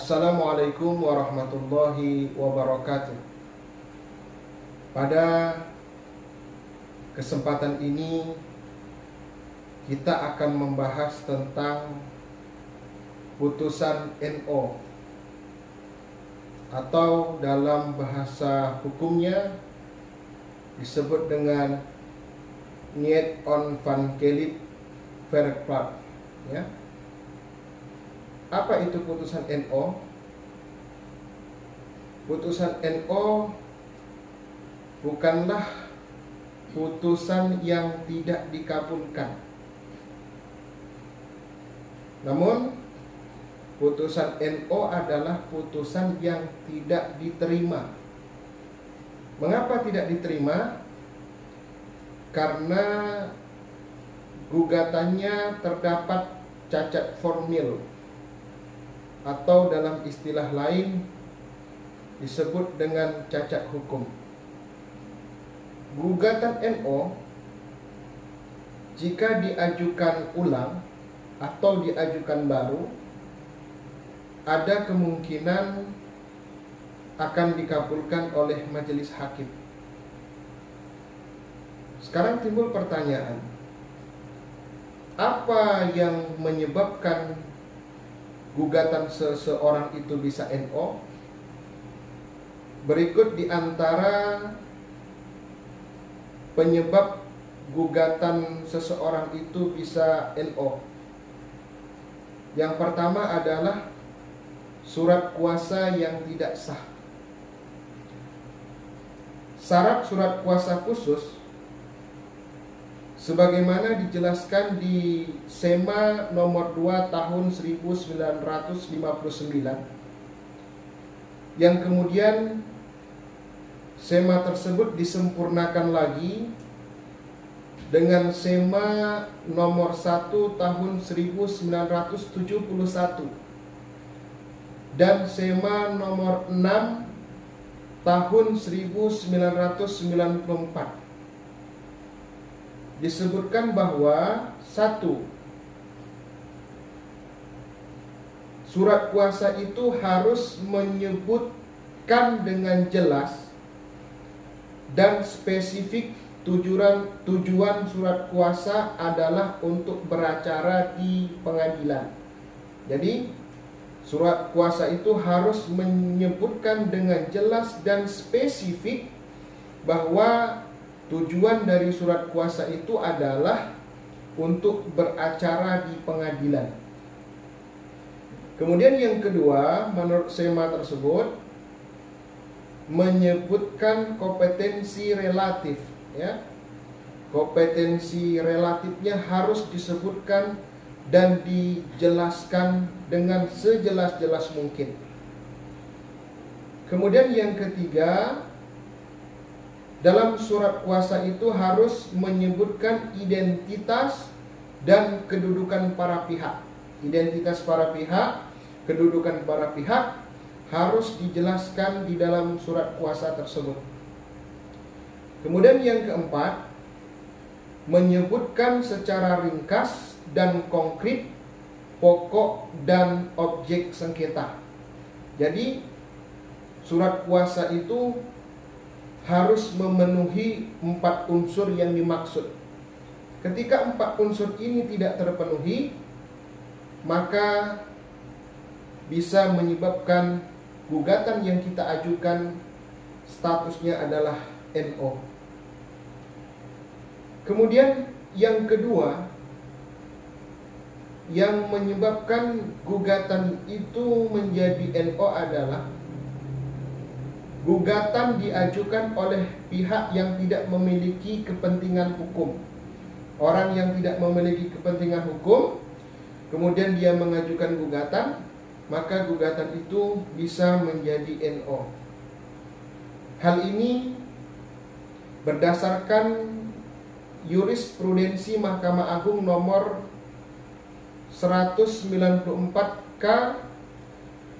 Assalamualaikum warahmatullahi wabarakatuh. Pada kesempatan ini kita akan membahas tentang putusan NO, atau dalam bahasa hukumnya disebut dengan Niet Onafhankelijk Verklaring, ya. Apa itu putusan NO? Putusan NO bukanlah putusan yang tidak dikabulkan. Namun putusan NO adalah putusan yang tidak diterima. Mengapa tidak diterima? Karena gugatannya terdapat cacat formil, atau dalam istilah lain disebut dengan cacat hukum. Gugatan NO jika diajukan ulang atau diajukan baru, ada kemungkinan akan dikabulkan oleh majelis hakim. Sekarang timbul pertanyaan, apa yang menyebabkan gugatan seseorang itu bisa NO? Berikut di antara penyebab gugatan seseorang itu bisa NO. Yang pertama adalah surat kuasa yang tidak sah. Syarat surat kuasa khusus sebagaimana dijelaskan di SEMA nomor 2 tahun 1959, yang kemudian SEMA tersebut disempurnakan lagi dengan SEMA nomor 1 tahun 1971 dan SEMA nomor 6 tahun 1994. Disebutkan bahwa 1. Surat kuasa itu harus menyebutkan dengan jelas dan spesifik tujuan surat kuasa adalah untuk beracara di pengadilan. Jadi surat kuasa itu harus menyebutkan dengan jelas dan spesifik bahwa tujuan dari surat kuasa itu adalah untuk beracara di pengadilan. Kemudian yang kedua, menurut SEMA tersebut menyebutkan kompetensi relatif, ya. Kompetensi relatifnya harus disebutkan dan dijelaskan dengan sejelas-jelas mungkin. Kemudian yang ketiga, dalam surat kuasa itu harus menyebutkan identitas dan kedudukan para pihak. Identitas para pihak, kedudukan para pihak harus dijelaskan di dalam surat kuasa tersebut. Kemudian yang keempat, menyebutkan secara ringkas dan konkret pokok dan objek sengketa. Jadi surat kuasa itu harus memenuhi 4 unsur yang dimaksud. Ketika 4 unsur ini tidak terpenuhi, maka bisa menyebabkan gugatan yang kita ajukan statusnya adalah NO. Kemudian yang kedua, yang menyebabkan gugatan itu menjadi NO adalah gugatan diajukan oleh pihak yang tidak memiliki kepentingan hukum. Orang yang tidak memiliki kepentingan hukum, kemudian dia mengajukan gugatan, maka gugatan itu bisa menjadi NO. Hal ini berdasarkan jurisprudensi Mahkamah Agung nomor 194K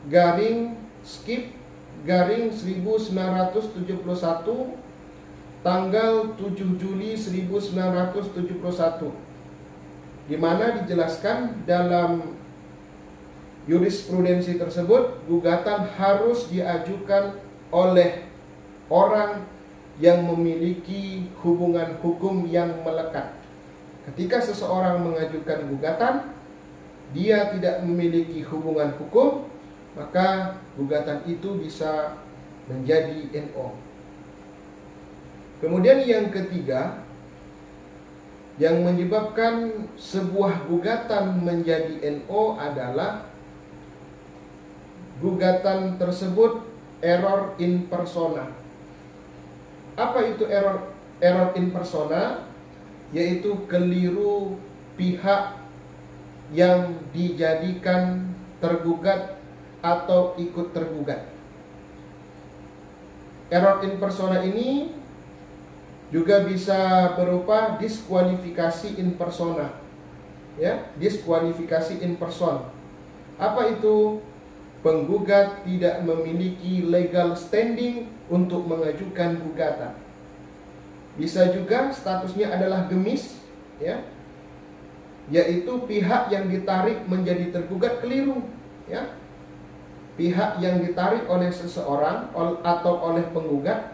garing skip garing 1971 tanggal 7 Juli 1971, di mana dijelaskan dalam jurisprudensi tersebut, gugatan harus diajukan oleh orang yang memiliki hubungan hukum yang melekat. Ketika seseorang mengajukan gugatan, dia tidak memiliki hubungan hukum, maka gugatan itu bisa menjadi NO. Kemudian yang ketiga, yang menyebabkan sebuah gugatan menjadi NO adalah gugatan tersebut error in persona. Apa itu error in persona? Yaitu keliru pihak yang dijadikan tergugat atau ikut tergugat. Error in persona ini juga bisa berupa diskualifikasi in persona. Ya, diskualifikasi in person. Apa itu? Penggugat tidak memiliki legal standing untuk mengajukan gugatan. Bisa juga statusnya adalah gemis, ya, yaitu pihak yang ditarik menjadi tergugat keliru, ya. Pihak yang ditarik oleh seseorang atau oleh penggugat,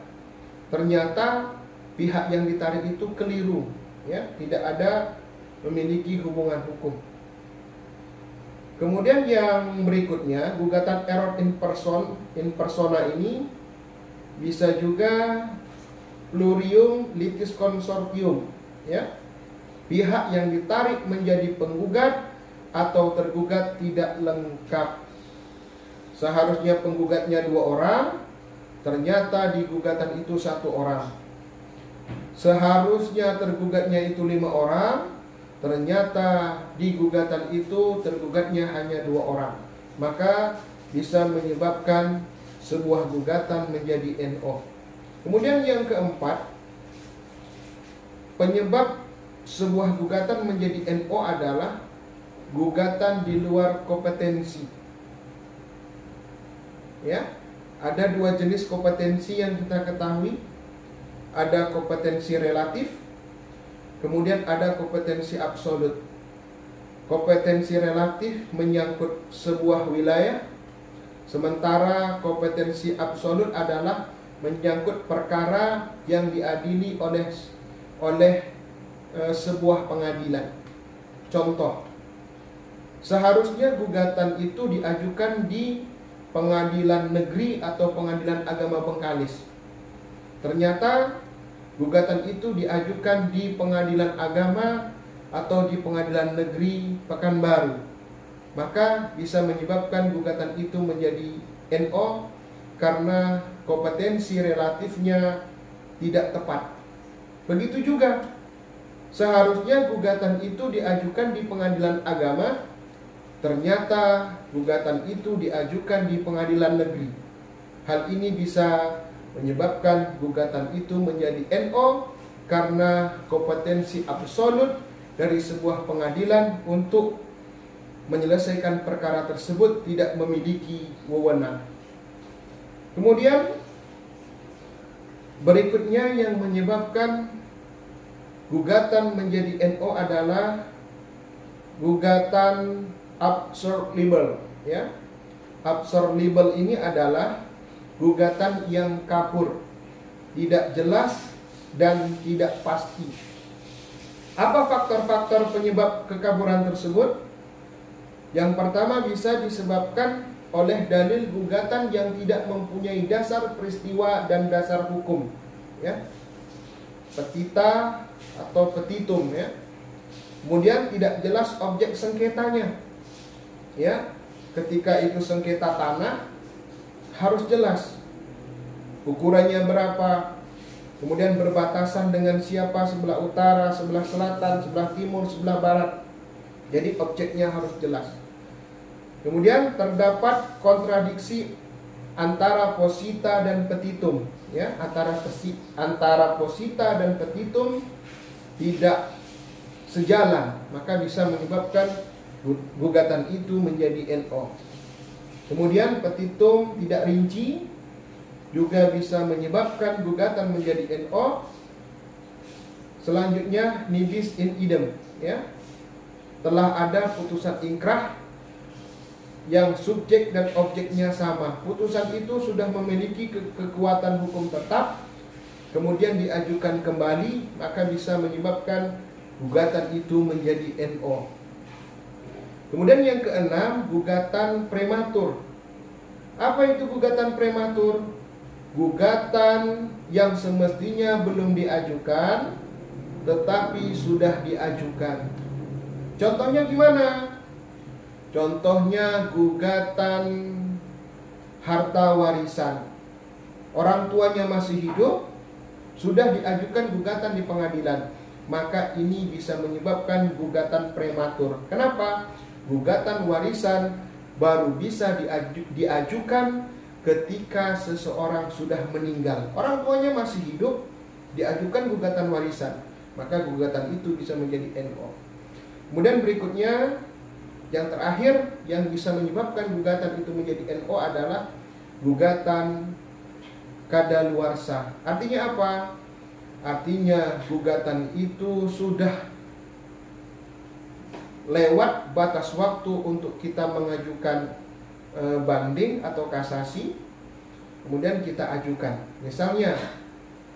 ternyata pihak yang ditarik itu keliru, ya, tidak ada memiliki hubungan hukum. Kemudian yang berikutnya, gugatan error in persona ini bisa juga plurium litis consortium, ya. Pihak yang ditarik menjadi penggugat atau tergugat tidak lengkap. Seharusnya penggugatnya 2 orang, ternyata di gugatan itu 1 orang. Seharusnya tergugatnya itu 5 orang, ternyata di gugatan itu tergugatnya hanya 2 orang. Maka bisa menyebabkan sebuah gugatan menjadi NO. Kemudian yang keempat, penyebab sebuah gugatan menjadi NO adalah gugatan di luar kompetensi. Ya, ada 2 jenis kompetensi yang kita ketahui. Ada kompetensi relatif, kemudian ada kompetensi absolut. Kompetensi relatif menyangkut sebuah wilayah, sementara kompetensi absolut adalah menyangkut perkara yang diadili oleh sebuah pengadilan. Contoh, seharusnya gugatan itu diajukan di pengadilan negeri atau pengadilan agama Bengkalis. Ternyata gugatan itu diajukan di pengadilan agama atau di pengadilan negeri Pekanbaru. Maka bisa menyebabkan gugatan itu menjadi NO karena kompetensi relatifnya tidak tepat. Begitu juga, seharusnya gugatan itu diajukan di pengadilan agama, ternyata gugatan itu diajukan di pengadilan negeri. Hal ini bisa menyebabkan gugatan itu menjadi NO karena kompetensi absolut dari sebuah pengadilan untuk menyelesaikan perkara tersebut tidak memiliki wewenang. Kemudian berikutnya yang menyebabkan gugatan menjadi NO adalah gugatan absurd libel, ya. Absurd libel ini adalah gugatan yang kapur, tidak jelas dan tidak pasti. Apa faktor-faktor penyebab kekaburan tersebut? Yang pertama bisa disebabkan oleh dalil gugatan yang tidak mempunyai dasar peristiwa dan dasar hukum, ya. Petita atau petitum, ya. Kemudian tidak jelas objek sengketanya, ya. Ketika itu sengketa tanah, harus jelas ukurannya berapa, kemudian berbatasan dengan siapa, sebelah utara, sebelah selatan, sebelah timur, sebelah barat. Jadi objeknya harus jelas. Kemudian terdapat kontradiksi antara posita dan petitum, ya. Antara posita dan petitum tidak sejalan, maka bisa menyebabkan gugatan itu menjadi NO. Kemudian petitum tidak rinci juga bisa menyebabkan gugatan menjadi NO. Selanjutnya nibis in idem, ya. Telah ada putusan ingkrah yang subjek dan objeknya sama. Putusan itu sudah memiliki kekuatan hukum tetap, kemudian diajukan kembali, maka bisa menyebabkan gugatan itu menjadi NO. Kemudian yang keenam, gugatan prematur. Apa itu gugatan prematur? Gugatan yang semestinya belum diajukan, tetapi sudah diajukan. Contohnya gimana? Contohnya gugatan harta warisan. Orang tuanya masih hidup, sudah diajukan gugatan di pengadilan. Maka ini bisa menyebabkan gugatan prematur. Kenapa? Gugatan warisan baru bisa diajukan ketika seseorang sudah meninggal. Orang tuanya masih hidup, diajukan gugatan warisan, maka gugatan itu bisa menjadi NO. Kemudian berikutnya, yang terakhir yang bisa menyebabkan gugatan itu menjadi NO adalah gugatan kadaluarsa. Artinya apa? Artinya gugatan itu sudah lewat batas waktu untuk kita mengajukan banding atau kasasi, kemudian kita ajukan. Misalnya,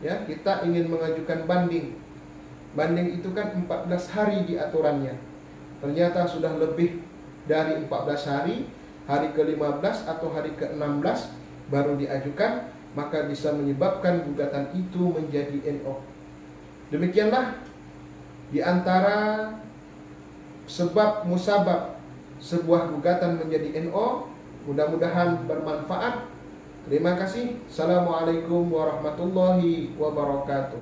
ya, kita ingin mengajukan banding. Banding itu kan 14 hari di aturannya. Ternyata sudah lebih dari 14 hari, hari ke-15 atau hari ke-16 baru diajukan, maka bisa menyebabkan gugatan itu menjadi NO. Demikianlah di antara sebab musabab sebuah gugatan menjadi NO. Mudah-mudahan bermanfaat. Terima kasih. Assalamualaikum warahmatullahi wabarakatuh.